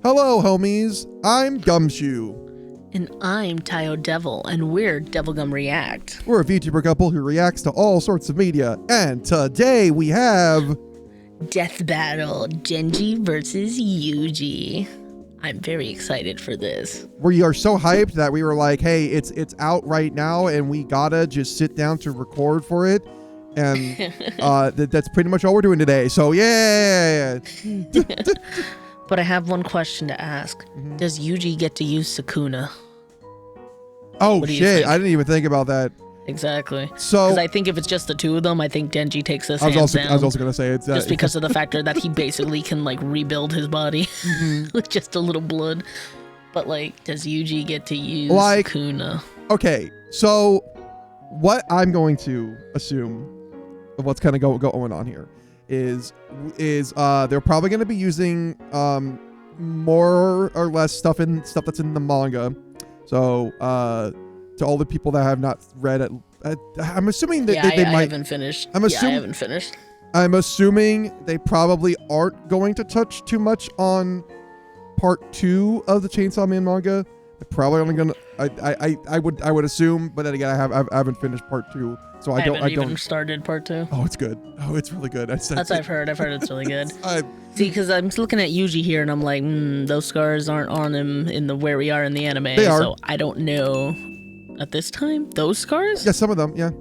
Hello, homies. I'm Gumshoe. And I'm Taiyo Devil, and we're DevilGum React. We're a VTuber couple who reacts to all sorts of media, and today we have DeathBattle, Denji versus Yuji. I'm very excited for this. We are so hyped that we were like, hey, it's out right now, and we gotta just sit down to record for it. And that's pretty much all we're doing today. So yeah. But I have one question to ask. Does Yuji get to use Sukuna? Oh shit, I didn't even think about that. Exactly. So, because I think if it's just the two of them, I think Denji takes this hands down. I was also gonna say it's just because of the factor that he basically can like rebuild his body with just a little blood. But like, does Yuji get to use Sukuna? Okay, so what I'm going to assume of what's kind of going on here is they're probably going to be using more or less stuff that's in the manga. So to all the people that have not read it, I'm assuming that they might. I haven't finished. I haven't finished. I'm assuming they probably aren't going to touch too much on part 2 of the Chainsaw Man manga. They're probably only gonna. I would assume, but then again, I haven't finished part 2, so I don't even started part 2. Oh, it's good. Oh, it's really good. That's what I've heard. I've heard it's really good. See, because I'm looking at Yuji here, and I'm like, those scars aren't on him in the where we are in the anime. They are. So I don't know. At this time, those scars? Yeah, some of them. Yeah.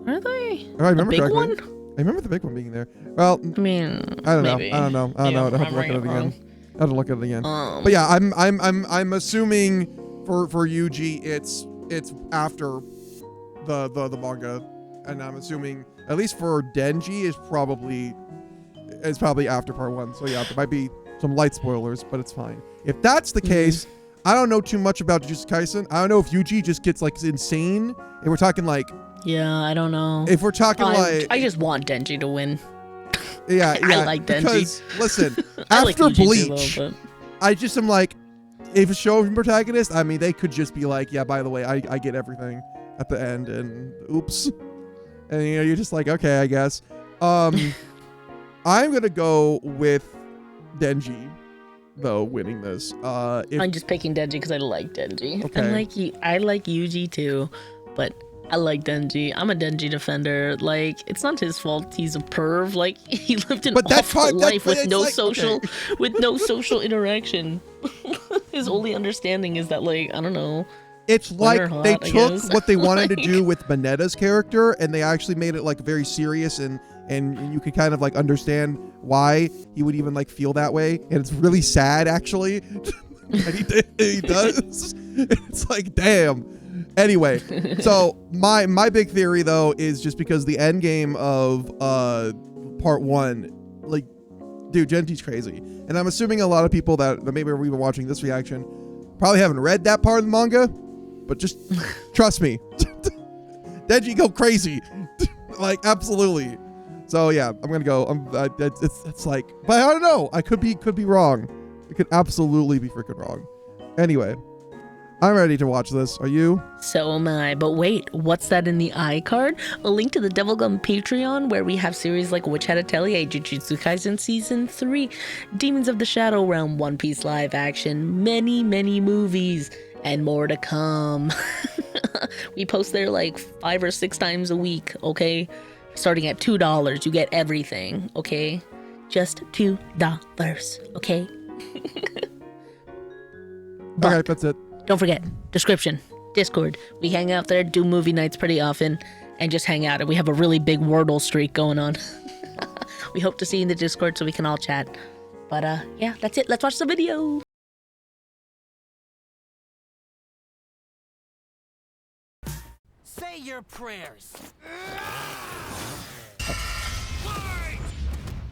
Are they? If I remember the big correctly. one? I remember the big one being there. Well, I mean, I don't maybe. know. I don't know. I'd have to look at it again. I have to look at it again. But yeah, I'm assuming for Yuji, it's after the manga, and I'm assuming at least for Denji is probably after part 1. So yeah, there might be some light spoilers, but it's fine. If that's the case, I don't know too much about Jujutsu Kaisen. I don't know if Yuji just gets like insane. If we're talking like, yeah, I don't know. If we're talking like, I just want Denji to win. Yeah, I like Denji. Because listen, after like Bleach, I just am like, if a show protagonist, I mean, they could just be like, yeah, by the way, I get everything at the end, and oops, and you know, you're just like, okay, I guess. I'm gonna go with Denji, though, winning this. I'm just picking Denji because I like Denji. Okay. I like Yuji too, but I like Denji. I'm a Denji defender. Like, it's not his fault he's a perv. Like, he lived an awful life with no social interaction. His only understanding is that, like, I don't know. It's like they took what they wanted to do with Minetta's character, and they actually made it like very serious, and you could kind of like understand why he would even like feel that way, and it's really sad actually. And he does. It's like, damn. Anyway, so my big theory though is just because the end game of part 1, like, dude, Genji's crazy, and I'm assuming a lot of people that maybe are even watching this reaction probably haven't read that part of the manga, but just trust me, Denji go crazy, like absolutely. So yeah, I'm gonna go. It's like, but I don't know. I could be wrong. It could absolutely be freaking wrong. Anyway, I'm ready to watch this. Are you? So am I. But wait, what's that in the iCard? A link to the DevilGum Patreon, where we have series like Witch Hat Atelier, Jujutsu Kaisen Season 3, Demons of the Shadow Realm, One Piece live action, many movies, and more to come. We post there like 5 or 6 times a week, okay? Starting at $2, you get everything, okay? Just $2, okay? But okay, that's it. Don't forget, description, Discord. We hang out there, do movie nights pretty often, and just hang out. And we have a really big Wordle streak going on. We hope to see you in the Discord so we can all chat. But yeah, that's it. Let's watch the video. Say your prayers.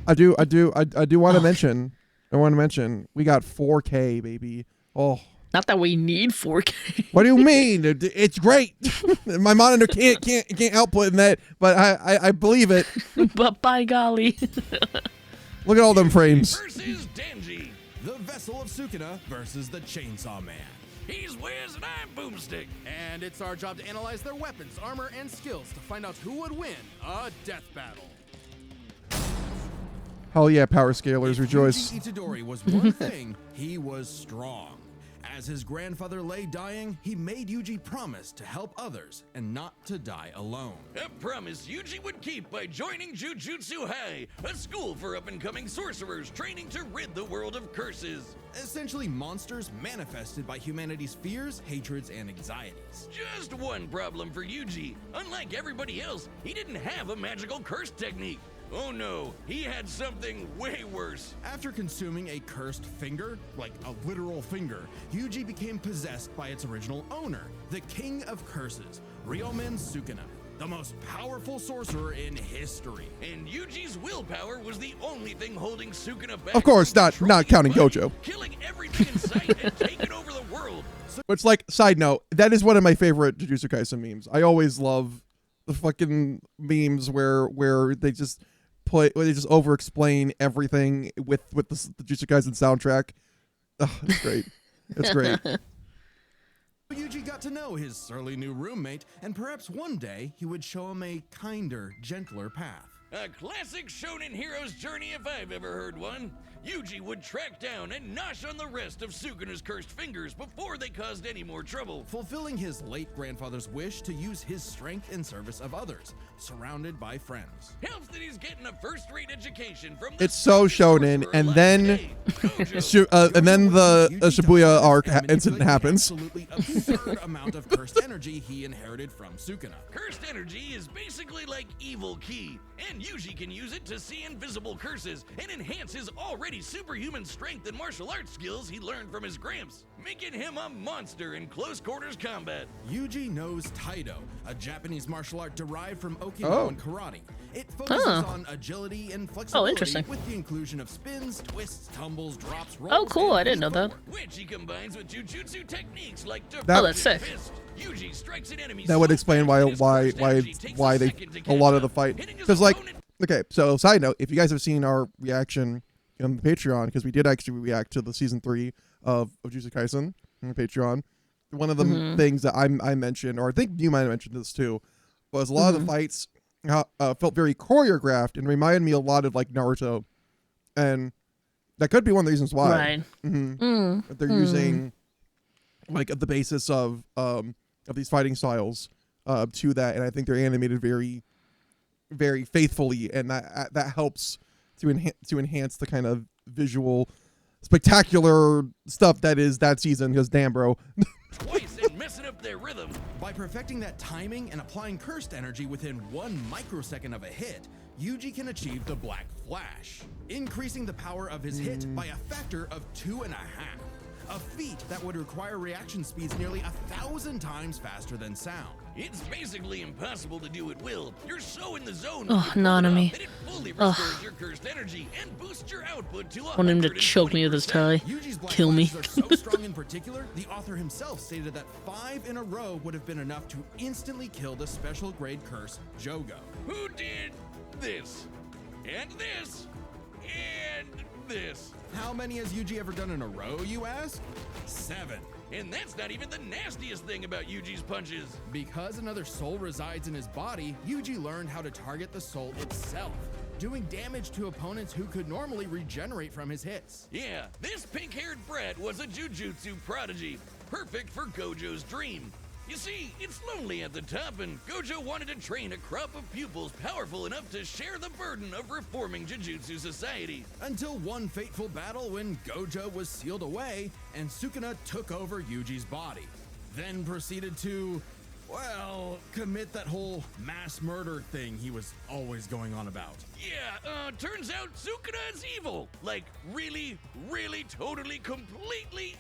I do want to mention. I want to mention we got 4K, baby. Oh. Not that we need 4K. What do you mean? It's great. My monitor can't output in that, but I believe it. But by golly. Look at all them frames. Versus Denji, the vessel of Sukuna versus the Chainsaw Man. He's Wiz and I'm Boomstick. And it's our job to analyze their weapons, armor, and skills to find out who would win a death battle. Hell yeah, power scalers, rejoice. Yuji Itadori was one thing, he was strong. As his grandfather lay dying, he made Yuji promise to help others and not to die alone. A promise Yuji would keep by joining Jujutsu High, a school for up-and-coming sorcerers training to rid the world of curses. Essentially monsters manifested by humanity's fears, hatreds, and anxieties. Just one problem for Yuji. Unlike everybody else, he didn't have a magical curse technique. Oh no, he had something way worse. After consuming a cursed finger, like a literal finger, Yuji became possessed by its original owner, the King of Curses, Ryomen Sukuna, the most powerful sorcerer in history. And Yuji's willpower was the only thing holding Sukuna back. Of course, not counting Buddy, Gojo. Killing everything in sight and taking over the world. Which, like, side note, that is one of my favorite Jujutsu Kaisen memes. I always love the fucking memes where they just over-explain everything with the Jujutsu Kaisen soundtrack. Oh, it's great. It's great. Yuji got to know his surly new roommate, and perhaps one day he would show him a kinder, gentler path. A classic shonen hero's journey if I've ever heard one. Yuji would track down and nosh on the rest of Sukuna's cursed fingers before they caused any more trouble. Fulfilling his late grandfather's wish to use his strength in service of others, surrounded by friends. Helps that he's getting a first-rate education from the It's so shonen, and then Gojo. and then the Shibuya arc incident happens. Absolutely absurd amount of cursed energy he inherited from Sukuna. Cursed energy is basically like evil ki, and Yuji can use it to see invisible curses and enhance his already superhuman strength and martial arts skills he learned from his gramps, making him a monster in close quarters combat. Yuji knows Taiyo, a Japanese martial art derived from Okinawan karate. It focuses on agility and flexibility interesting. with the inclusion of spins, twists, tumbles, drops, rolls. Oh, cool. and I didn't know that. footwork. Which he combines with jujutsu techniques like That- Oh, that's sick. fist. Yuji strikes at enemies That would so explain fast why that his cursed energy takes why a they second to a catch lot of the up, fight, hitting his because like opponent. okay, so side note, if you guys have seen our reaction on the Patreon, because we did actually react to the season 3 of Jujutsu Kaisen on the Patreon, one of the things that I mentioned, or I think you might have mentioned this too, was a lot of the fights felt very choreographed and reminded me a lot of like Naruto, and that could be one of the reasons why. Right. That they're using like the basis of these fighting styles to that, and I think they're animated very, very faithfully, and that helps to enhance the kind of visual, spectacular stuff that is that season. Because damn, bro. Twice and messing up their rhythm. By perfecting that timing and applying cursed energy within 1 microsecond of a hit, Yuji can achieve the Black Flash, increasing the power of his hit by a factor of 2.5. A feat that would require reaction speeds nearly 1,000 times faster than sound. It's basically impossible to do at will. You're so in the zone Oh, when you pull it Nanami. off that it fully restores your cursed energy and boosts your output to Want him to choke me with his 120%. tie. Yuji's Black Kill me. Flashes are so strong in particular, the author himself stated that 5 in a row would have been enough to instantly kill the special grade curse, Jogo. Who did this? And this? And this? How many has Yuji ever done in a row, you ask? 7. And that's not even the nastiest thing about Yuji's punches. Because another soul resides in his body, Yuji learned how to target the soul itself, doing damage to opponents who could normally regenerate from his hits. Yeah, this pink-haired brat was a jujutsu prodigy, perfect for Gojo's dream. You see, it's lonely at the top, and Gojo wanted to train a crop of pupils powerful enough to share the burden of reforming Jujutsu society. Until one fateful battle when Gojo was sealed away and Sukuna took over Yuji's body. Then proceeded to, well, commit that whole mass murder thing he was always going on about. Yeah, turns out Sukuna is evil. Like, really, really, totally, completely,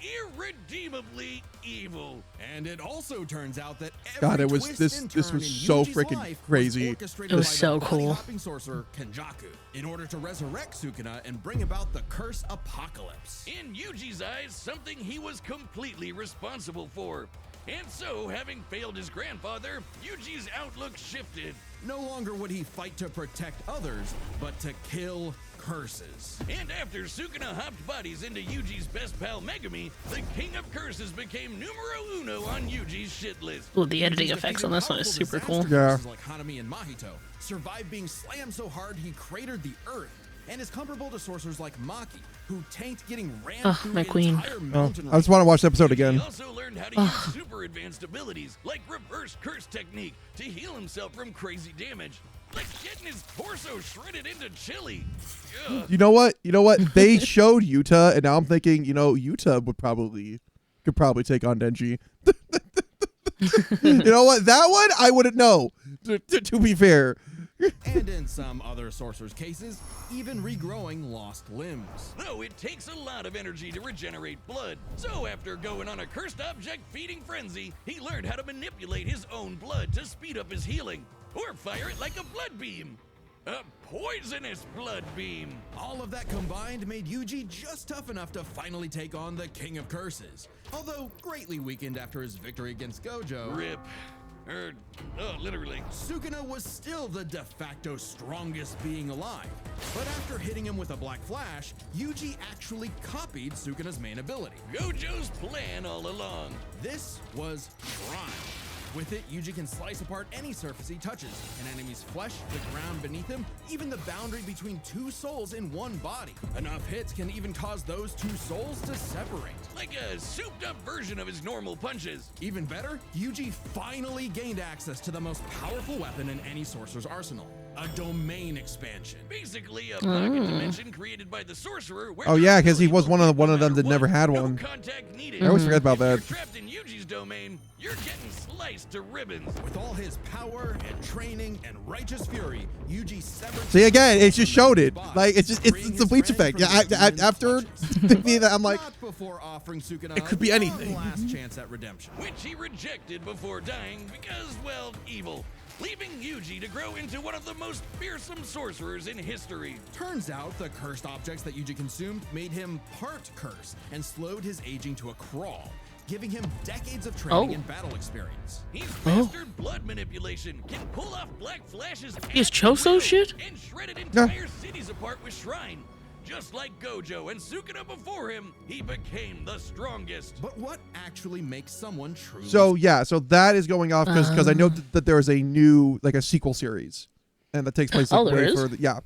irredeemably evil. And it also turns out that every God, it was twist this- and this turn was in so Yuji's freaking life crazy. orchestrated It was by so the cool. body-hopping sorcerer Kenjaku in order to resurrect Sukuna and bring about the curse apocalypse. In Yuji's eyes, something he was completely responsible for. And so, having failed his grandfather, Yuji's outlook shifted. No longer would he fight to protect others, but to kill curses. And after Sukuna hopped bodies into Yuji's best pal Megami, the King of Curses became numero uno on Yuji's shit list. Ooh, the editing Yuji's effects defeated on this one is powerful super cool. disaster Yeah. curses like Hanami and Mahito, survived being slammed so hard he cratered the earth, and is comparable to sorcerers like Maki, who tanked getting rammed through my queen. entire mountain I just want to watch the episode He again. also learned how to use super advanced abilities like reverse curse technique to heal himself from crazy damage, like getting his torso shredded into chili. Ugh. You know what? They showed Yuta, and now I'm thinking, Yuta could probably take on Denji. You know what? That one I wouldn't know. To be fair. And in some other sorcerers' cases, even regrowing lost limbs. Though it takes a lot of energy to regenerate blood, so after going on a cursed object feeding frenzy, he learned how to manipulate his own blood to speed up his healing, or fire it like a blood beam. A poisonous blood beam. All of that combined made Yuji just tough enough to finally take on the King of Curses. Although greatly weakened after his victory against Gojo, Rip. Literally. Sukuna was still the de facto strongest being alive. But after hitting him with a Black Flash, Yuji actually copied Sukuna's main ability. Gojo's plan all along. This was Prime. With it, Yuji can slice apart any surface he touches, an enemy's flesh, the ground beneath him, even the boundary between two souls in one body. Enough hits can even cause those two souls to separate. Like a souped-up version of his normal punches. Even better, Yuji finally gained access to the most powerful weapon in any sorcerer's arsenal, a domain expansion. Basically, a pocket dimension created by the sorcerer. Where Oh yeah, because he was no one of them matter that never what, had no one. contact needed. I always forget about If that. you're trapped in Yuji's domain, you're getting sliced to ribbons. With all his power and training and righteous fury, Yuji severed. See again, it just showed it. box, Like it's freeing the his bleach friend effect. Yeah, from the demon's after clutches. thinking that, I'm like, Not before offering Sukuna it could be one anything. last chance at redemption. Which he rejected before dying because, well, evil. Leaving Yuji to grow into one of the most fearsome sorcerers in history. Turns out the cursed objects that Yuji consumed made him part cursed and slowed his aging to a crawl, giving him decades of training and battle experience. He's mastered blood manipulation, can pull off Black Flash's He's at will, Choso shit? and shredded entire cities apart with Shrine. Just like Gojo and Sukuna before him, he became the strongest. But what actually makes someone truly so that is going off because I know that there is a new like a sequel series, and that takes place like, there way is? further. Yeah,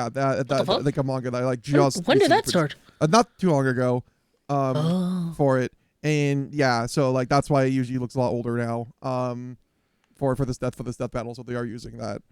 that fuck? like a manga that I like just. When did that recently start? not too long ago, for it, and yeah, so like that's why it usually looks a lot older now. For this death battle, so they are using that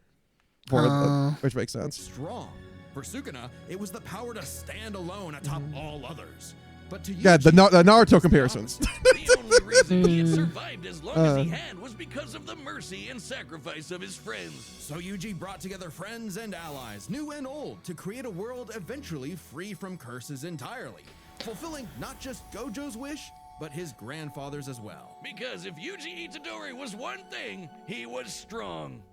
for it, which makes sense. strong? For Sukuna, it was the power to stand alone atop all others. But to Yeah, Yuji, the Naruto it was comparisons. The only reason he had survived as long as he had was because of the mercy and sacrifice of his friends. So Yuji brought together friends and allies, new and old, to create a world eventually free from curses entirely, fulfilling not just Gojo's wish, but his grandfather's as well. Because if Yuji Itadori was one thing, he was strong.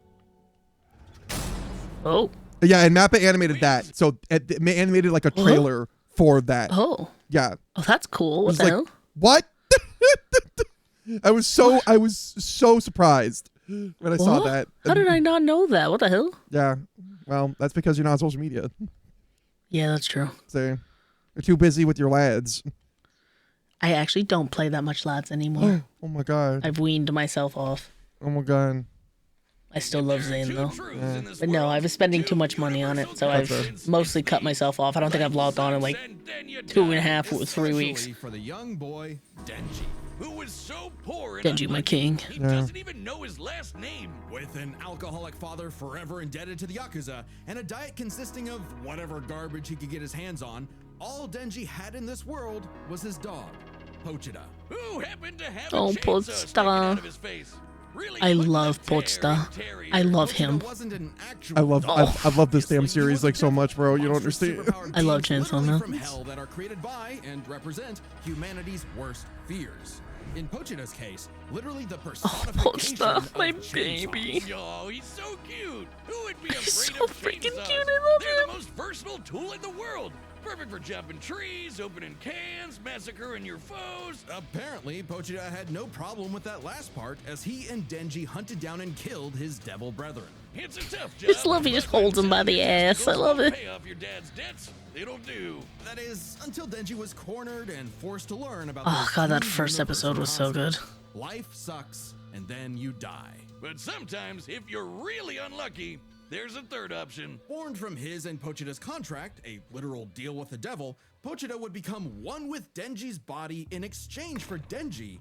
Oh. Yeah, and Mappa animated that, so it animated like a trailer for that. Oh. Yeah. Oh, that's cool. It What was the like, hell? what? I was so surprised when I saw What? that. How did I not know that? What the hell? Yeah. Well, that's because you're not on social media. Yeah, that's true. So you're too busy with your lads. I actually don't play that much lads anymore. Oh my god. I've weaned myself off. Oh my god. I still love There are Zane two though. truths in this But no, world, I was spending two too much money on it, universal so I've constants. mostly cut myself off. I don't think I've logged on in like And then you 2.5 or 3 Especially weeks. for the young boy, Denji. Who was so poor and Denji, my unlucky, king. He doesn't even know his last name. With an alcoholic father forever indebted to the Yakuza, and a diet consisting of whatever garbage he could get his hands on, all Denji had in this world was his dog, Pochita. Who happened to have Oh, a chainsaw sticking Pochita. out of his face. Really I putting love the tear Pochita. in Terrier. I love Pochita him. wasn't an actual I love dog. I love this damn Obviously, he series was like so a much, bro. You don't monstrous understand. superpowered I love beings Chainsaw literally Man. from hell that are created by and represent humanity's worst fears. In Pochita's case, literally the personification Pochita, of my chainsaws. baby. Oh, he's so cute. Who would be afraid He's so of freaking chainsaws? cute, I love They're him. the most versatile tool in the world. Perfect for jumping trees, opening cans, massacring your foes. Apparently, Pochita had no problem with that last part, as he and Denji hunted down and killed his devil brethren. It's a tough job. Just love he just but holds him by the until ass. I you love it. Pay off your dad's debts. It'll do. That is, until Denji was cornered and forced to learn about Oh those god, that two first episode was so good. concepts. Life sucks, and then you die. But sometimes, if you're really unlucky, there's a third option. Born from his and Pochita's contract, a literal deal with the devil, Pochita would become one with Denji's body in exchange for Denji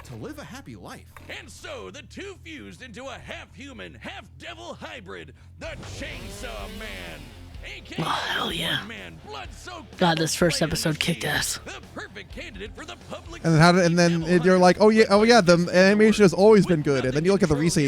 to live a happy life. And so the two fused into a half-human, half-devil hybrid, the Chainsaw Man. AKA hell yeah. Man, blood-soaked God, this first blade episode machine. kicked ass. The perfect candidate for the public. And then you're like, oh yeah, the animation has always been good. And then you look at the recent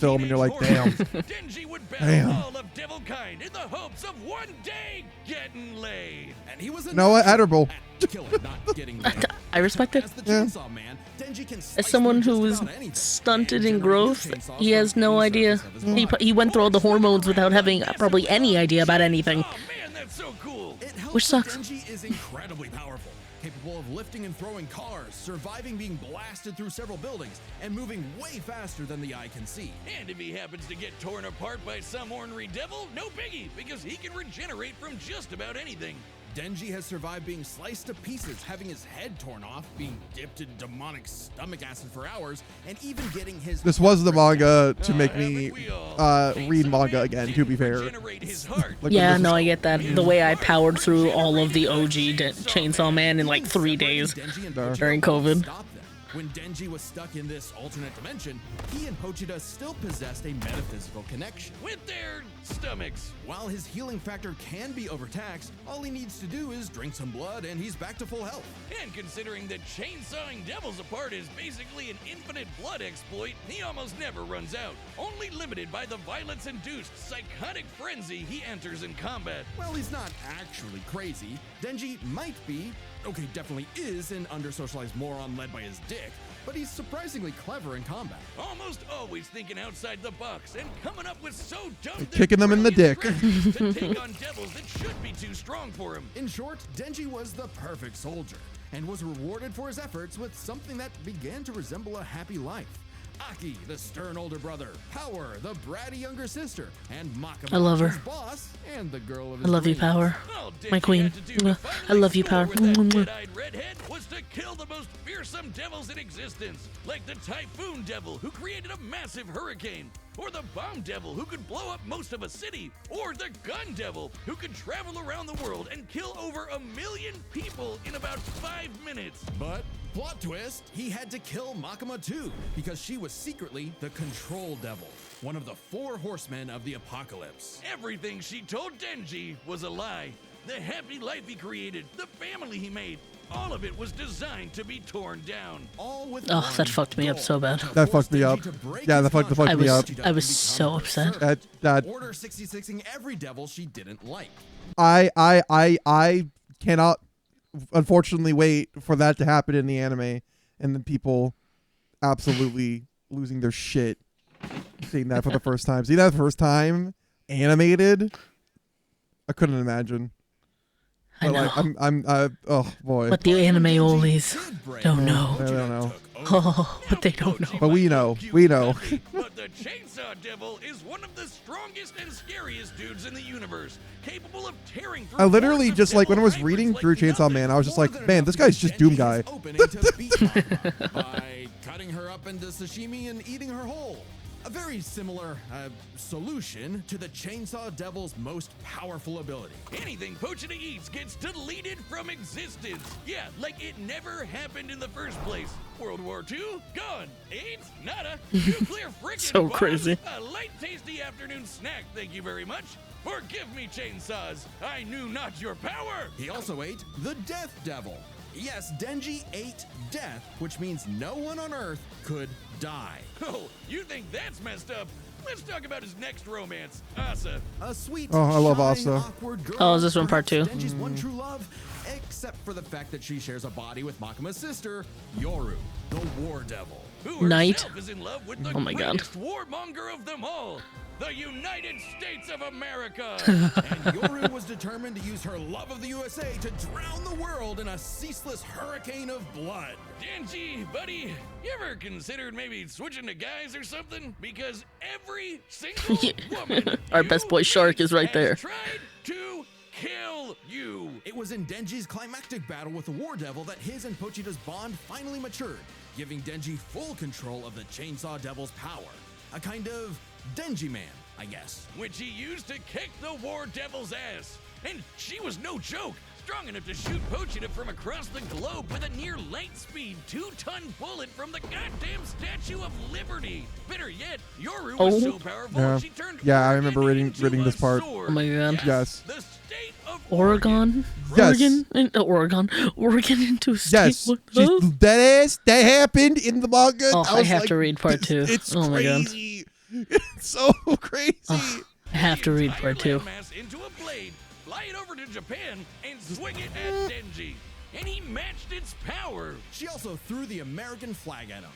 film and you're like, damn. Denji would battle Damn. all of devil kind in the hopes of one day getting laid. And he was No, admirable. killer, not getting laid. I respect it. As the Yeah. Chainsaw Man, Denji can As slice someone through who just was about anything stunted and in generate growth, chainsaws he has from no any idea. surface of his body. He went through all the hormones without having probably any idea about anything. Oh man, that's so cool. It helps Which that sucks. Denji is incredibly powerful, capable of lifting and throwing cars, surviving being blasted through several buildings, and moving way faster than the eye can see. And if he happens to get torn apart by some ornery devil, no biggie, because he can regenerate from just about anything. Denji has survived being sliced to pieces, having his head torn off, being dipped in demonic stomach acid for hours, and even getting his... This was the manga to make Haven't me we all? read Chainsaw manga Man again, to didn't be fair. regenerate his heart. Like, Yeah, this no, is- I get that. The way I powered through all of the OG Chainsaw Man in like 3 days Denji and Duh. Pochita during wouldn't COVID. stop them. When Denji was stuck in this alternate dimension, he and Pochita still possessed a metaphysical connection. With their stomachs. While his healing factor can be overtaxed, all he needs to do is drink some blood and he's back to full health. And considering that chainsawing devils apart is basically an infinite blood exploit, he almost never runs out, only limited by the violence-induced psychotic frenzy he enters in combat. Well, he's not actually crazy. Denji might be, okay, definitely is an under-socialized moron led by his dick, but he's surprisingly clever in combat. Almost always thinking outside the box and coming up with so dumb they're Kicking them in the brilliant dick. strategies to take on devils that should be too strong for him. In short, Denji was the perfect soldier and was rewarded for his efforts with something that began to resemble a happy life. Aki, the stern older brother, Power, the bratty younger sister, and Makima, I love her. his boss, and the girl of I his love you, dreams. Power. All My Denji queen. had to do to Mwah. finally I love you, score Power. with that Mwah. dead-eyed redhead was to kill the most fearsome devils in existence, like the Typhoon Devil, who created a massive hurricane, or the Bomb Devil, who could blow up most of a city, or the Gun Devil, who could travel around the world and kill over 1 million people in about 5 minutes. But, plot twist, he had to kill Makima too, because she was secretly the Control Devil, one of the 4 horsemen of the apocalypse. Everything she told Denji was a lie. The happy life he created, the family he made, all of it was designed to be torn down. All with Oh, one that fucked me up goal, so bad. to That force fucked me Denji up. to break Yeah, his that fucked contract me with up. Pochita I was and so become upset. berserk. That Order 66ing every devil she didn't like. I cannot unfortunately wait for that to happen in the anime, and then people absolutely losing their shit seeing that for the first time. See that first time animated? I couldn't imagine. I But know. like oh boy. But the anime onlys Did break. don't know. I don't know. Oh, but they don't know. But we know. We know. But the Chainsaw Devil is one of the strongest and scariest dudes in the universe, capable of tearing through. I literally hordes of just like when I was devil reading hybrids through like Chainsaw nothing. Man, I was just More like, than man, enough this guy's to just get Doom Denji's guy. opening to beat Makima by cutting her up into sashimi and eating her whole. A very similar solution to the Chainsaw Devil's most powerful ability. Anything Pochita eats gets deleted from existence. Yeah, like it never happened in the first place. World War II? Gone. AIDS? Nada. Nuclear frickin' So bombs? crazy. A light, tasty afternoon snack, thank you very much. Forgive me, chainsaws. I knew not your power. He also ate the Death Devil. Yes, Denji ate death, which means no one on Earth could die. Oh, you think that's messed up? Let's talk about his next romance, Asa. A sweet, Oh, I love shy, Asa. awkward girl. Oh, is this one part perhaps 2? Denji's one true love, except for the fact that she shares a body with Makima's sister, Yoru, the War Devil. Who Knight? herself is in love with the Oh my God. greatest warmonger of them all, the United States of America. And Yoru was determined to use her love of the USA to drown the world in a ceaseless hurricane of blood. Denji, buddy, you ever considered maybe switching to guys or something? Because every single woman Our you best boy Shark meet is right has there. tried to kill you. It was in Denji's climactic battle with the War Devil that his and Pochita's bond finally matured, giving Denji full control of the Chainsaw Devil's power. A kind of Denji Man, I guess. which he used to kick the War Devil's ass. And she was no joke, strong enough to shoot Pochita from across the globe with a near light speed 2-ton bullet from the goddamn Statue of Liberty. Better yet, Yoru was so powerful she turned I remember Oregon reading into this a part. sword. Oh my god. Yes. The state of Oregon? Yes. Oregon into a state. Yes, What the- that happened in the manga. Oh, I have like, to read part 2. It's Oh my god. crazy. It's so crazy. Oh, I have to read part 2. Landmass into a blade, fly it over to Japan, and swing it at Denji. And he matched its power. She also threw the American flag at him.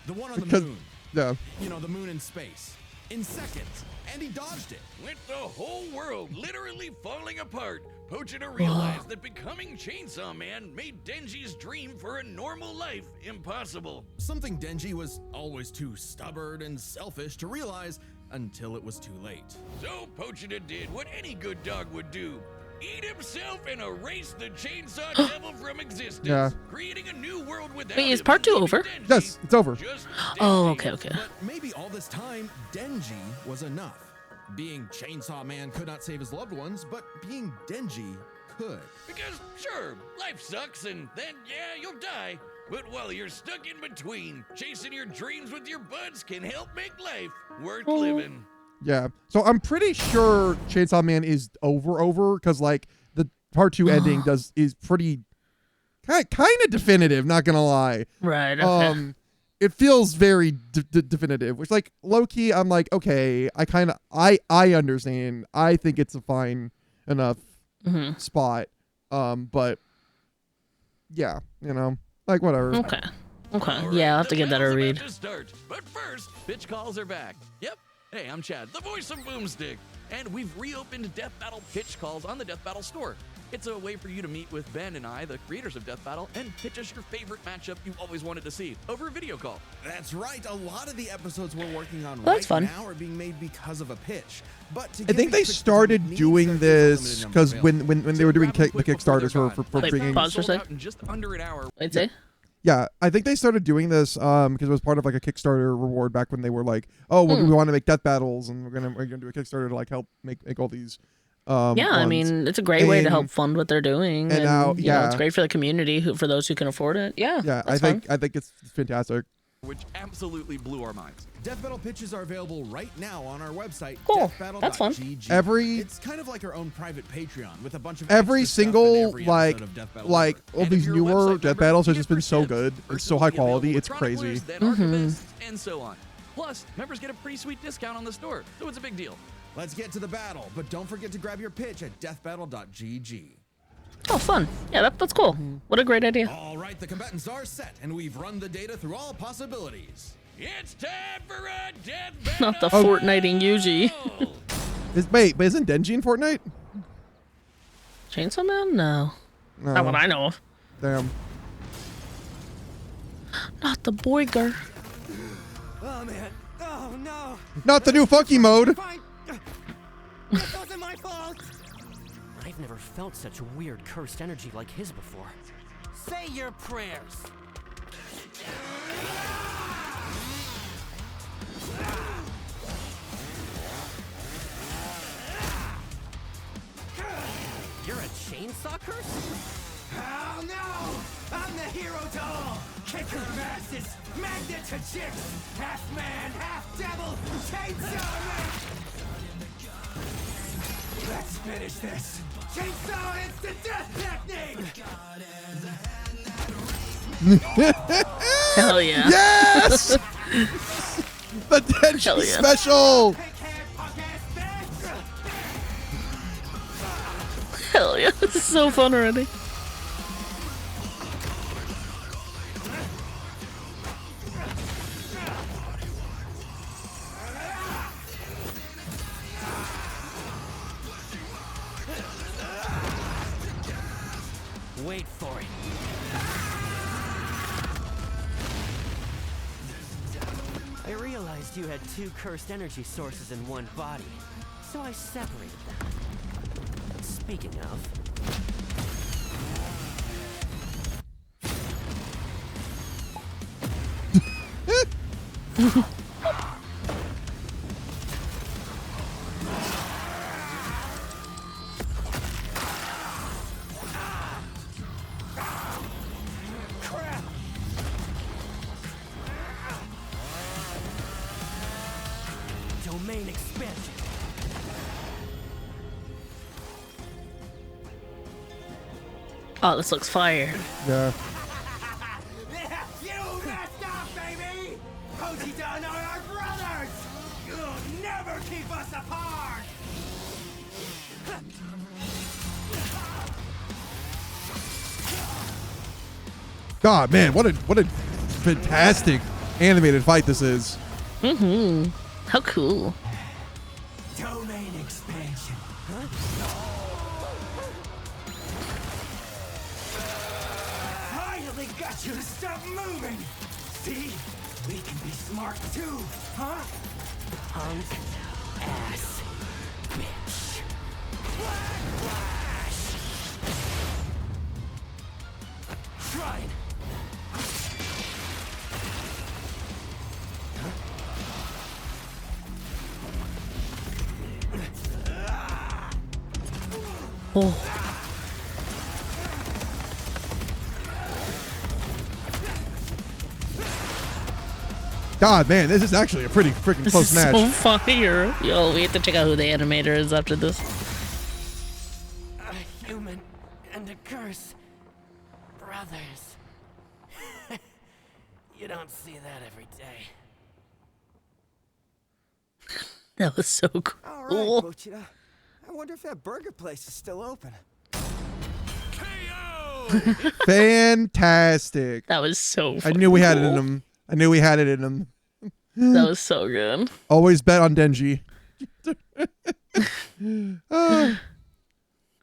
The one on the Because- moon. Yeah. You know, the moon in space. In seconds. And he dodged it. With the whole world literally falling apart, Pochita realized that becoming Chainsaw Man made Denji's dream for a normal life impossible. Something Denji was always too stubborn and selfish to realize until it was too late. So Pochita did what any good dog would do. Eat himself and erase the Chainsaw Devil from existence, Yeah. creating a new world without Wait, is him part 2 and over? leaving Denji Yes, it's over. just Oh, Denji. okay. But maybe all this time, Denji was enough. Being Chainsaw Man could not save his loved ones, but being Denji could. Because, sure, life sucks and then, yeah, you'll die. But while you're stuck in between, chasing your dreams with your buds can help make life worth living. Yeah. So I'm pretty sure Chainsaw Man is over because like the part 2 ending is pretty kind of definitive. Not gonna lie. Right. Okay. It feels very definitive, which like low key I'm like, okay, I understand. I think it's a fine enough spot. But yeah, you know, like whatever. Okay. Okay. All Yeah, I'll have right, to give that a the read. battle's about to start. But first, pitch calls are back. Yep. Hey, I'm Chad, the voice of Boomstick, and we've reopened Death Battle pitch calls on the Death Battle store. It's a way for you to meet with Ben and I, the creators of Death Battle, and pitch us your favorite matchup you always wanted to see over a video call. That's right. A lot of the episodes we're working on Well, that's right fun. now are being made because of a pitch. But to I get think these they pitches started made, doing there's a limited this number because available. when they were doing grab 'em the quick before Kickstarters they're for gone. Wait, bringing. pause for a Sold sec. out in just under an hour. Wait, say? Yeah, I think they started doing this because it was part of like a Kickstarter reward back when they were like, oh, we want to make death battles and we're gonna do a Kickstarter to like help make all these. Yeah, I ones. mean, it's a great way to And- help fund what they're doing. and now- you know, it's yeah. great for the community, for those who can afford it. Yeah. Yeah, that's fun. I think it's fantastic. Which absolutely blew our minds. Death Battle pitches are available right now on our website. Cool. deathbattle.gg. That's fun. It's kind of like our own private Patreon with a bunch of Every extra stuff in single every like episode of Death Battle like ever. all And if these you're a newer website death member, battles you have get just been free so tips, good. It's so personally high available quality. with It's crazy. chroniclers, then archivists, and so on. Plus, members get a pretty sweet discount on the store, so it's a big deal. Let's get to the battle, but don't forget to grab your pitch at deathbattle.gg. Oh, fun. Yeah, that's cool. What a great idea. All right, the combatants are set, and we've run the data through all possibilities. It's time for a death battle! Not the Fortniting Yuji. Wait, but isn't Denji in Fortnite? Chainsaw Man? No. No. Not what I know of. Damn. Not the Boiger. Oh man. Oh no. Not the new funky mode. Fine. That wasn't my fault. I've never felt such weird cursed energy like his before. Say your prayers. You're a chainsaw curse? Oh no! I'm the hero to all! Kicker masses, magnet to chicks, half man, half devil, chainsaw man! Let's finish this! Chainsaw instant death technique! Hell yeah. Yes. The Denji Hell yeah. special. Take care, punk ass bitch! Hell yeah. This is so fun already. Wait for it. I realized you had two cursed energy sources in one body, so I separated them. Speaking of, Domain expansion. Oh, this looks fire. Yeah. You messed up, baby! Pochita and I are brothers! You'll never keep us apart! God, man, what a fantastic animated fight this is. Mm-hmm. How cool. Domain expansion. Finally got you to stop moving! See? We can be smart too, huh? Punk ass bitch. Shrine! Oh. God, man, this is actually a pretty freaking This close is match. so fire. Yo, we have to check out who the animator is after this. A human and a curse. Brothers. You don't see that every day. That was so All cool. right, Pochita. I wonder if that burger place is still open. KO! Fantastic. That was so I fucking knew we had it cool. in him. I knew we had it in him. That was so good. Always bet on Denji.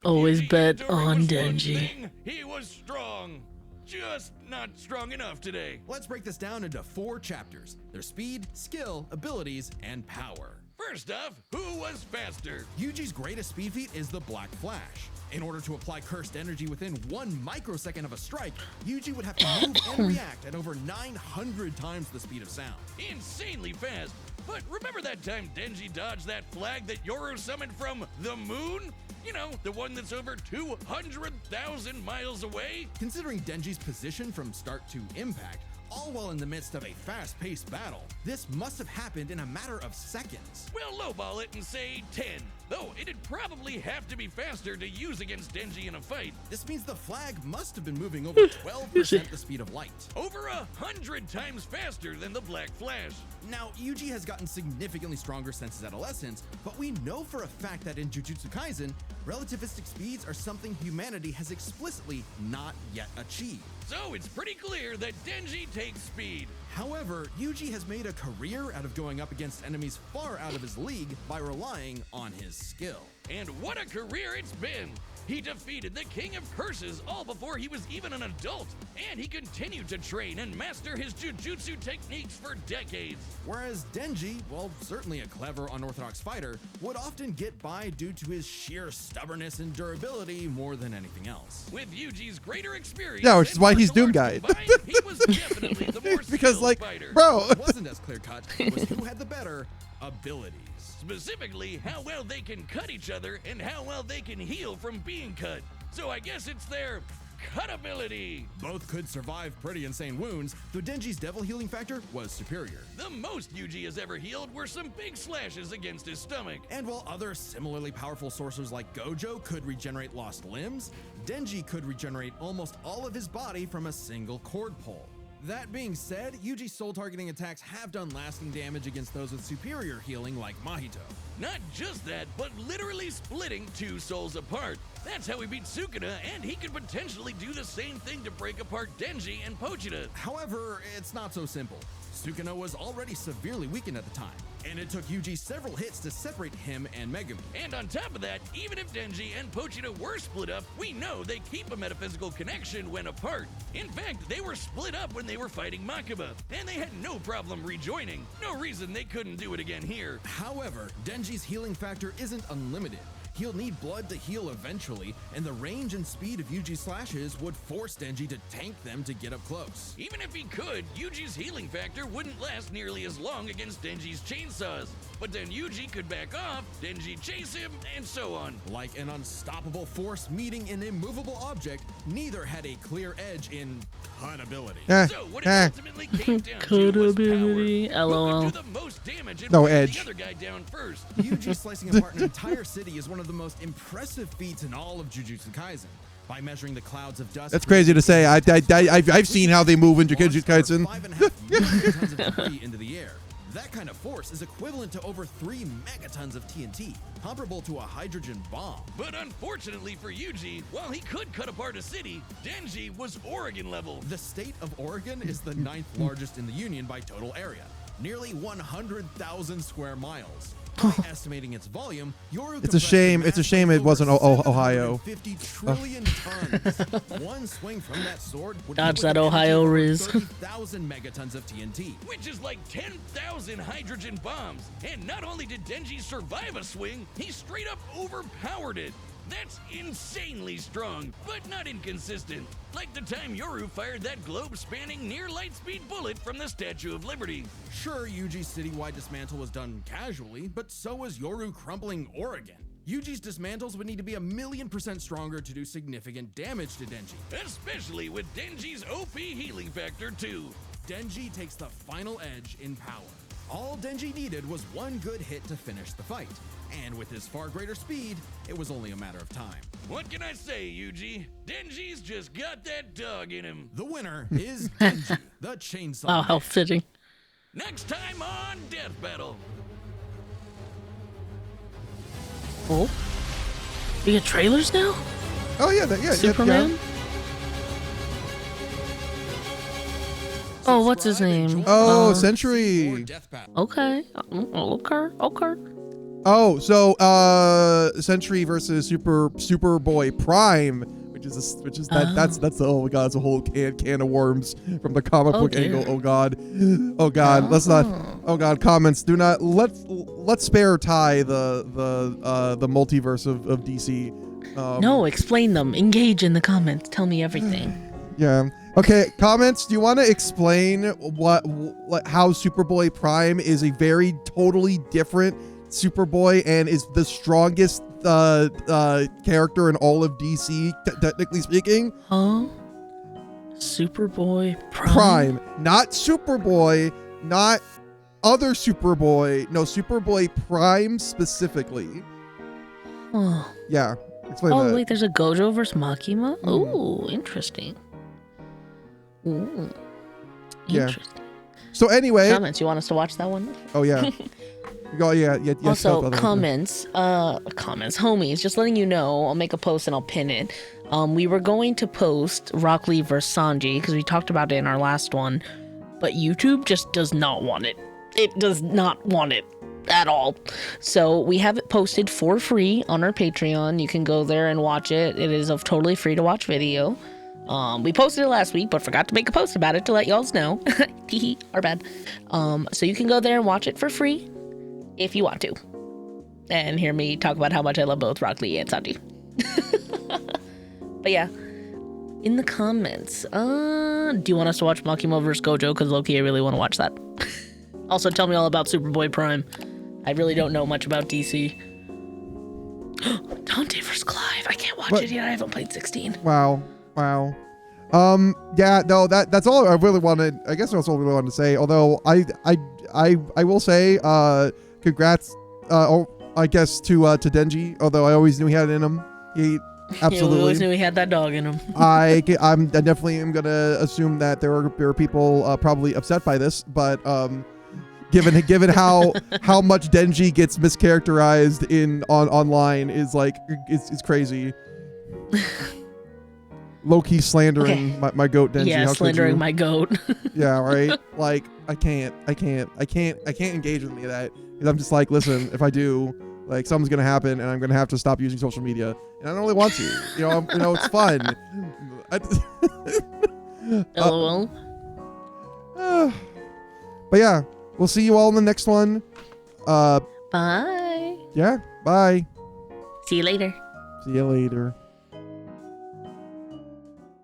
Always Yuji bet Itadori on was one Denji. thing, he was strong. Just not strong enough today. Let's break this down into 4 chapters: their speed, skill, abilities, and power. First off, who was faster? Yuji's greatest speed feat is the Black Flash. In order to apply cursed energy within 1 microsecond of a strike, Yuji would have to move and react at over 900 times the speed of sound. Insanely fast. But remember that time Denji dodged that flag that Yoru summoned from the moon? You know, the one that's over 200,000 miles away? Considering Denji's position from start to impact, all while in the midst of a fast-paced battle, this must have happened in a matter of seconds. Well, lowball it and say 10. Though it'd probably have to be faster to use against Denji in a fight. This means the flag must have been moving over 12% the speed of light. Over 100 times faster than the Black Flash. Now, Yuji has gotten significantly stronger since his adolescence, but we know for a fact that in Jujutsu Kaisen, relativistic speeds are something humanity has explicitly not yet achieved. So it's pretty clear that Denji takes speed. However, Yuji has made a career out of going up against enemies far out of his league by relying on his skill. And what a career it's been! He defeated the King of Curses all before he was even an adult, and he continued to train and master his jujutsu techniques for decades. Whereas Denji, while certainly a clever, unorthodox fighter, would often get by due to his sheer stubbornness and durability more than anything else. With Yuji's greater experience, Yeah, which is and why he's martial Doom arts Guy. combined, he was definitely the more Because, skilled like, fighter. bro. What wasn't as clear-cut was who had the better abilities. Specifically, how well they can cut each other and how well they can heal from being cut. So I guess it's their cut ability. Both could survive pretty insane wounds, though Denji's devil healing factor was superior. The most Yuji has ever healed were some big slashes against his stomach. And while other similarly powerful sorcerers like Gojo could regenerate lost limbs, Denji could regenerate almost all of his body from a single cord pull. That being said, Yuji's soul targeting attacks have done lasting damage against those with superior healing like Mahito. Not just that, but literally splitting 2 souls apart. That's how he beat Sukuna, and he could potentially do the same thing to break apart Denji and Pochita. However, it's not so simple. Sukuna was already severely weakened at the time, and it took Yuji several hits to separate him and Megumi. And on top of that, even if Denji and Pochita were split up, we know they keep a metaphysical connection when apart. In fact, they were split up when they were fighting Makaba, and they had no problem rejoining. No reason they couldn't do it again here. However, Denji's healing factor isn't unlimited. He'll need blood to heal eventually, and the range and speed of Yuji's slashes would force Denji to tank them to get up close. Even if he could, Yuji's healing factor wouldn't last nearly as long against Denji's chainsaws. But then Yuji could back off, Denji chase him, and so on. Like an unstoppable force meeting an immovable object, neither had a clear edge in cut-ability. So what it ultimately came down to was power. LOL. Who could do the most damage and No bring edge. the other guy down first? Yuji slicing apart an entire city is one of the most impressive feats in all of Jujutsu Kaisen. By measuring the clouds of dust. That's crazy to say. I've seen how they move in Jujutsu Kaisen. 5.5 million tons of debris into the air. That kind of force is equivalent to over 3 megatons of TNT, comparable to a hydrogen bomb. But unfortunately for Yuji, while he could cut apart a city, Denji was Oregon level. The state of Oregon is the 9th largest in the Union by total area, nearly 100,000 square miles. By estimating its volume, Yoru It's a shame it wasn't Ohio. 50 trillion tons. One swing from that sword would Dodge give that it Ohio over riz. 30,000 megatons of TNT. Which is like 10,000 hydrogen bombs. And not only did Denji survive a swing, he straight up overpowered it. That's insanely strong, but not inconsistent. Like the time Yoru fired that globe-spanning near-light-speed bullet from the Statue of Liberty. Sure, Yuji's citywide dismantle was done casually, but so was Yoru crumpling Oregon. Yuji's dismantles would need to be 1,000,000% stronger to do significant damage to Denji. Especially with Denji's OP healing factor too. Denji takes the final edge in power. All Denji needed was one good hit to finish the fight. And with his far greater speed, it was only a matter of time. What can I say, Yuji? Denji's just got that dog in him. The winner is Denji, the chainsaw. Oh, how fitting. Next time on Death Battle. Oh. We get trailers now? Oh yeah, yeah. Superman? Yeah. Oh, what's his name? Oh, Century. Okay. Okay. Oh, so Century versus Superboy Prime, which is that's oh my god, it's a whole can of worms from the comic book angle. Oh god. Let's not. Oh god, comments. Do not let's spare Ty the multiverse of DC. No, explain them. Engage in the comments. Tell me everything. Yeah. Okay, comments. Do you want to explain how Superboy Prime is a very totally different Superboy and is the strongest character in all of DC, technically speaking? Huh? Superboy Prime? Prime, not Superboy, not other Superboy. No, Superboy Prime specifically. Oh. Yeah, explain that. Oh, wait, there's a Gojo versus Makima? Ooh, interesting. Ooh. Yeah. Interesting. So anyway. Comments, you want us to watch that one? Oh, yeah. Yeah. Also, comments, homies, just letting you know, I'll make a post and I'll pin it. We were going to post Rock Lee versus Sanji because we talked about it in our last one, but YouTube just does not want it. It does not want it at all. So we have it posted for free on our Patreon. You can go there and watch it. It is a totally free to watch video. We posted it last week, but forgot to make a post about it to let y'all know. Teehee, our bad. So you can go there and watch it for free if you want to. And hear me talk about how much I love both Rock Lee and Sanji. But yeah, in the comments, do you want us to watch Makima vs. Gojo? Because low-key, I really want to watch that. Also, tell me all about Superboy Prime. I really don't know much about DC. Dante vs. Clive. I can't watch it yet. I haven't played 16. Wow. Yeah, no, that's all I really wanted. I guess that's all I really wanted to say. Although I will say, congrats. I guess to Denji. Although I always knew he had it in him. He absolutely. Yeah, we always knew he had that dog in him. I definitely am gonna assume that there are people probably upset by this, but given how much Denji gets mischaracterized online is like it's crazy. Low-key slandering my goat Denji. Yeah, slandering my goat. Yeah, right. Like I can't engage with any of that because I'm just like, listen, if I do, like something's gonna happen and I'm gonna have to stop using social media, and I don't really want to. It's fun. LOL. But yeah, we'll see you all in the next one. Bye. Yeah. Bye. See you later. See you later.